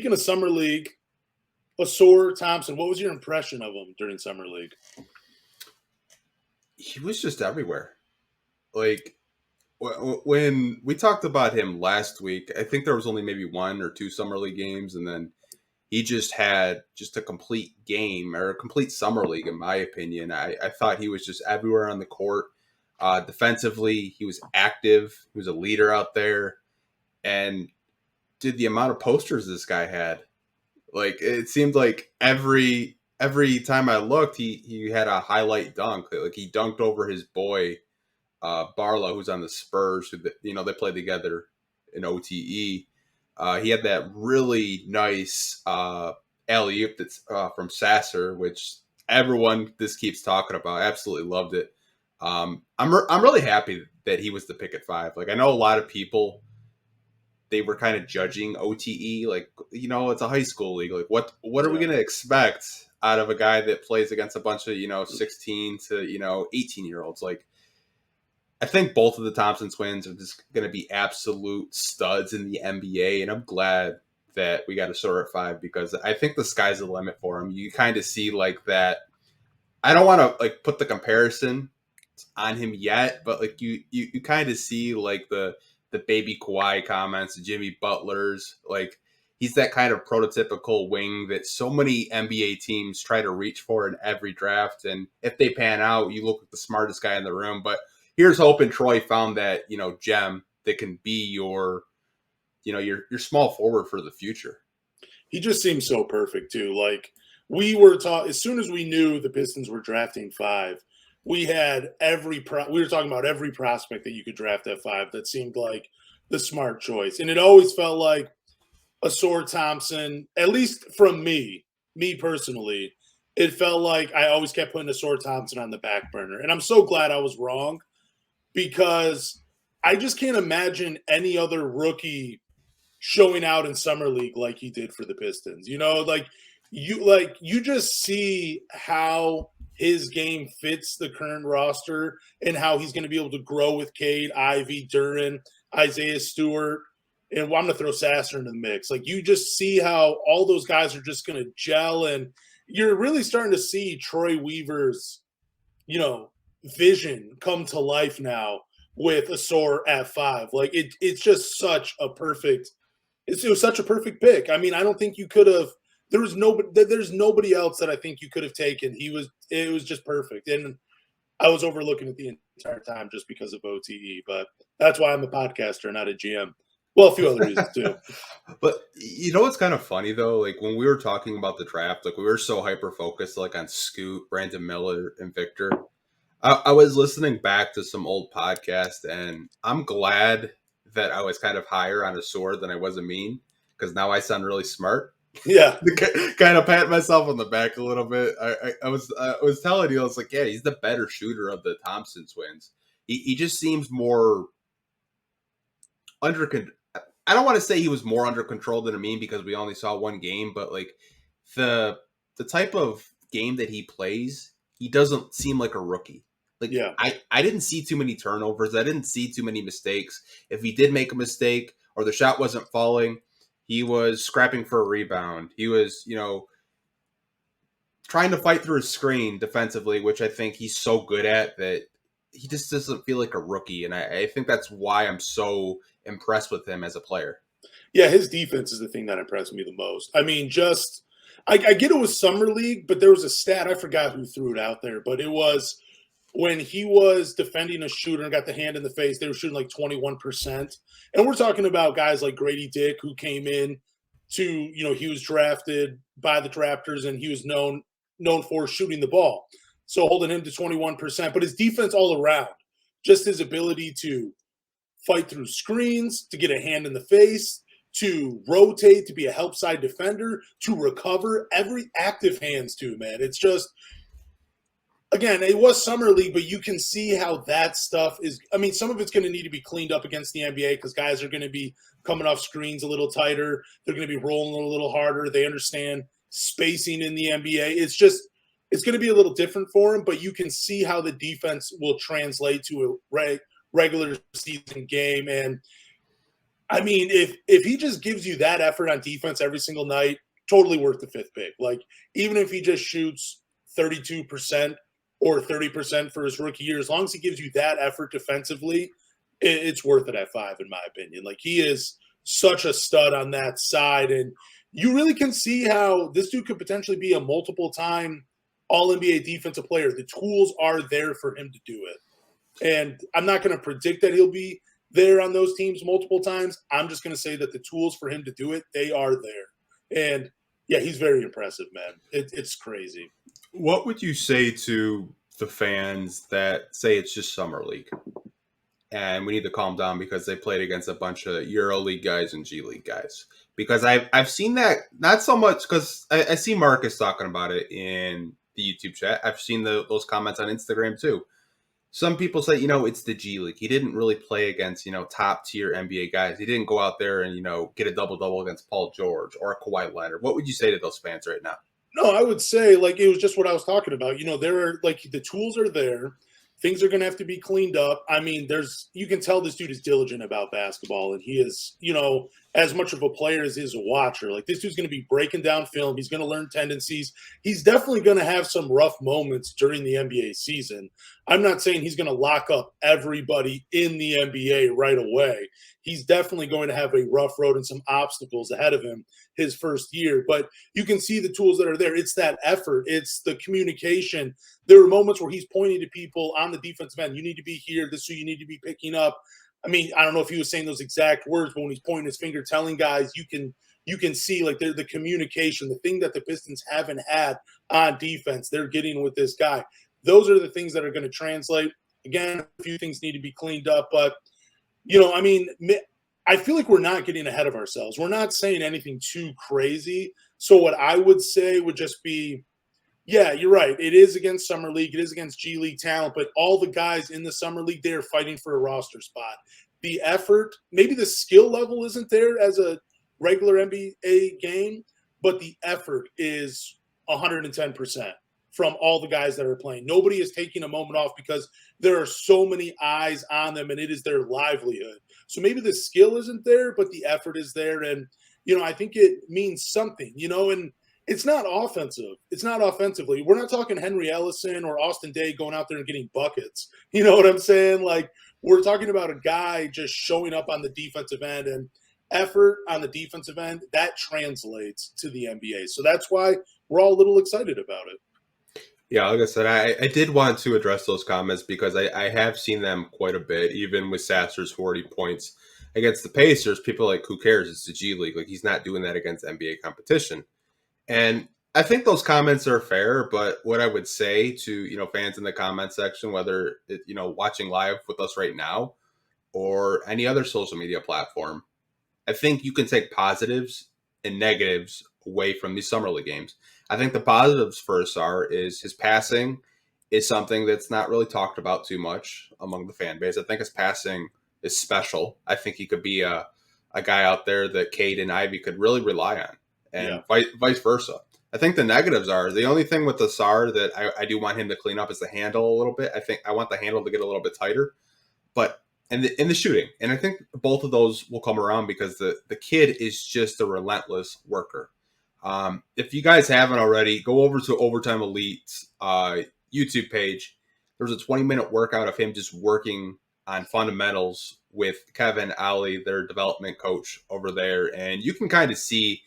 speaking of Summer League, Ausar Thompson, what was your impression of him during Summer League? He was just everywhere. Like, when we talked about him last week, I think there was only maybe 1 or 2 Summer League games, and then he just had just a complete game or a complete Summer League, in my opinion. I thought he was just everywhere on the court. Defensively, he was active. He was a leader out there. And dude, the amount of posters this guy had, like, it seemed like every time I looked, he had a highlight dunk. Like, he dunked over his boy, Barlow, who's on the Spurs, who, they played together in OTE. He had that really nice alley-oop that's from Sasser, which everyone this keeps talking about. Absolutely loved it. I'm really happy that he was the pick at 5. Like, I know a lot of people, they were kind of judging OTE, like, it's a high school league. Like, what are we going to expect out of a guy that plays against a bunch of 16 to 18-year-olds? Like, I think both of the Thompson twins are just going to be absolute studs in the NBA, and I'm glad that we got Ausar at 5 because I think the sky's the limit for him. You kind of see like that. I don't want to like put the comparison on him yet, but like you kind of see like the baby Kawhi comments, Jimmy Butler's, like he's that kind of prototypical wing that so many NBA teams try to reach for in every draft, and if they pan out, you look like the smartest guy in the room. But here's hoping Troy found that, gem that can be your small forward for the future. He just seems so perfect too. Like we were taught as soon as we knew the Pistons were drafting 5, we had we were talking about every prospect that you could draft at 5 that seemed like the smart choice. And it always felt like Ausar Thompson, at least from me personally, it felt like I always kept putting Ausar Thompson on the back burner. And I'm so glad I was wrong, because I just can't imagine any other rookie showing out in Summer League like he did for the Pistons. You just see how his game fits the current roster and how he's going to be able to grow with Cade, Ivy, Duren, Isaiah Stewart, and I'm going to throw Sasser into the mix. Like, you just see how all those guys are just going to gel, and you're really starting to see Troy Weaver's, vision come to life now with Ausar at 5. Like it's just such a perfect. It was such a perfect pick. I mean, I don't think you could have. There's nobody else that I think you could have taken. It was just perfect, and I was overlooking it the entire time just because of OTE. But that's why I'm a podcaster, not a GM. Well, a few other reasons too. But what's kind of funny though? Like when we were talking about the draft, like we were so hyper focused, like on Scoot, Brandon Miller, and Victor. I was listening back to some old podcasts, and I'm glad that I was kind of higher on Ausar than I was Amin, because now I sound really smart. Yeah. Kind of pat myself on the back a little bit. I was telling you, I was like, yeah, he's the better shooter of the Thompson twins. He just seems more under control. I don't want to say he was more under control than Amin because we only saw one game, but like the type of game that he plays, he doesn't seem like a rookie. Like, yeah. I didn't see too many turnovers. I didn't see too many mistakes. If he did make a mistake or the shot wasn't falling, he was scrapping for a rebound. He was, trying to fight through a screen defensively, which I think he's so good at that he just doesn't feel like a rookie. And I think that's why I'm so impressed with him as a player. Yeah, his defense is the thing that impressed me the most. I mean, I get it was Summer League, but there was a stat, I forgot who threw it out there, but it was when he was defending a shooter and got the hand in the face, they were shooting like 21%. And we're talking about guys like Grady Dick, who came in to, he was drafted by the Raptors and he was known for shooting the ball. So holding him to 21%, but his defense all around, just his ability to fight through screens, to get a hand in the face, to rotate, to be a help side defender, to recover, every active hands too, man. It's just, again, it was Summer League, but you can see how that stuff is. I mean, some of it's going to need to be cleaned up against the NBA because guys are going to be coming off screens a little tighter. They're going to be rolling a little harder. They understand spacing in the NBA. It's going to be a little different for them, but you can see how the defense will translate to a regular season game. And I mean, if he just gives you that effort on defense every single night, totally worth the fifth pick. Like, even if he just shoots 32% or 30% for his rookie year, as long as he gives you that effort defensively, it's worth it at 5, in my opinion. Like, he is such a stud on that side. And you really can see how this dude could potentially be a multiple time All NBA defensive player. The tools are there for him to do it. And I'm not going to predict that he'll be there on those teams multiple times. I'm just going to say that the tools for him to do it, they are there. And yeah, he's very impressive, man. It's crazy. What would you say to the fans that say it's just Summer League and we need to calm down because they played against a bunch of Euro League guys and G League guys? Because I've seen that, not so much because I see Marcus talking about it in the YouTube chat. I've seen those comments on Instagram too. Some people say, it's the G League. He didn't really play against, top tier NBA guys. He didn't go out there and, get a double-double against Paul George or Kawhi Leonard. What would you say to those fans right now? No, I would say, like, it was just what I was talking about. There are, like, the tools are there. Things are going to have to be cleaned up. I mean, you can tell this dude is diligent about basketball, and he is, as much of a player as he is a watcher. Like, this dude's going to be breaking down film. He's going to learn tendencies. He's definitely going to have some rough moments during the NBA season. I'm not saying he's going to lock up everybody in the NBA right away. He's definitely going to have a rough road and some obstacles ahead of him his first year. But you can see the tools that are there. It's that effort. It's the communication. There are moments where he's pointing to people on the defensive end. You need to be here. This is who you need to be picking up. I mean, I don't know if he was saying those exact words, but when he's pointing his finger, telling guys, you can see like the communication, the thing that the Pistons haven't had on defense, they're getting with this guy. Those are the things that are going to translate. Again, a few things need to be cleaned up, but I mean, I feel like we're not getting ahead of ourselves. We're not saying anything too crazy. So what I would say would just be, yeah, you're right. It is against Summer League. It is against G League talent, but all the guys in the Summer League, they're fighting for a roster spot. The effort, maybe the skill level isn't there as a regular NBA game, but the effort is 110% from all the guys that are playing. Nobody is taking a moment off because there are so many eyes on them and it is their livelihood. So maybe the skill isn't there, but the effort is there. And, I think it means something, and it's not offensive. It's not offensively. We're not talking Henry Ellison or Austin Day going out there and getting buckets. You know what I'm saying? Like, we're talking about a guy just showing up on the defensive end, and effort on the defensive end, that translates to the NBA. So that's why we're all a little excited about it. Yeah, like I said, I did want to address those comments because I have seen them quite a bit, even with Sasser's 40 points against the Pacers. People are like, who cares? It's the G League. Like, he's not doing that against NBA competition. And I think those comments are fair, but what I would say to, fans in the comment section, whether, watching live with us right now or any other social media platform, I think you can take positives and negatives away from these Summer League games. I think the positives for Ausar is his passing is something that's not really talked about too much among the fan base. I think his passing is special. I think he could be a guy out there that Cade and Ivy could really rely on, and vice versa. I think the negatives are the only thing with Ausar that I do want him to clean up is the handle a little bit. I think I want the handle to get a little bit tighter, but in the shooting. And I think both of those will come around because the kid is just a relentless worker. If you guys haven't already, go over to Overtime Elite's YouTube page. There's a 20-minute workout of him just working on fundamentals with Kevin Ali, their development coach over there. And you can kind of see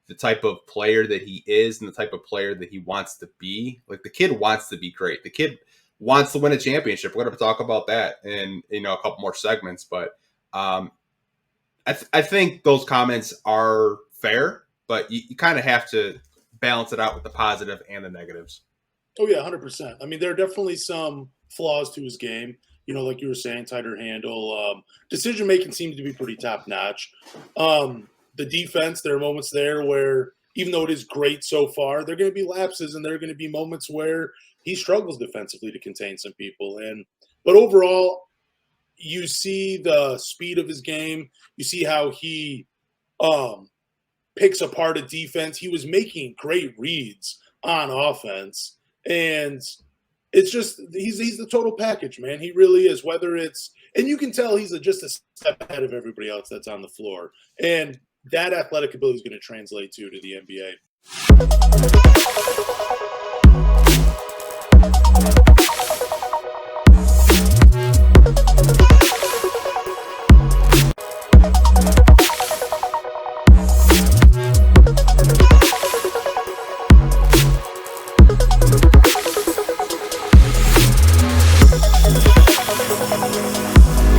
the type of player that he is and the type of player that he wants to be. Like, the kid wants to be great. The kid wants to win a championship. We're going to talk about that in a couple more segments. But I think those comments are fair, but you kind of have to balance it out with the positive and the negatives. Oh, yeah, 100%. I mean, there are definitely some flaws to his game. Like you were saying, tighter handle. Decision-making seems to be pretty top-notch. The defense, there are moments there where, even though it is great so far, there are going to be lapses and there are going to be moments where he struggles defensively to contain some people. But overall, you see the speed of his game. You see how he picks apart a defense. He was making great reads on offense. And it's just he's the total package, man. He really is. Whether it's And you can tell he's just a step ahead of everybody else that's on the floor. And that athletic ability is going to translate to the NBA.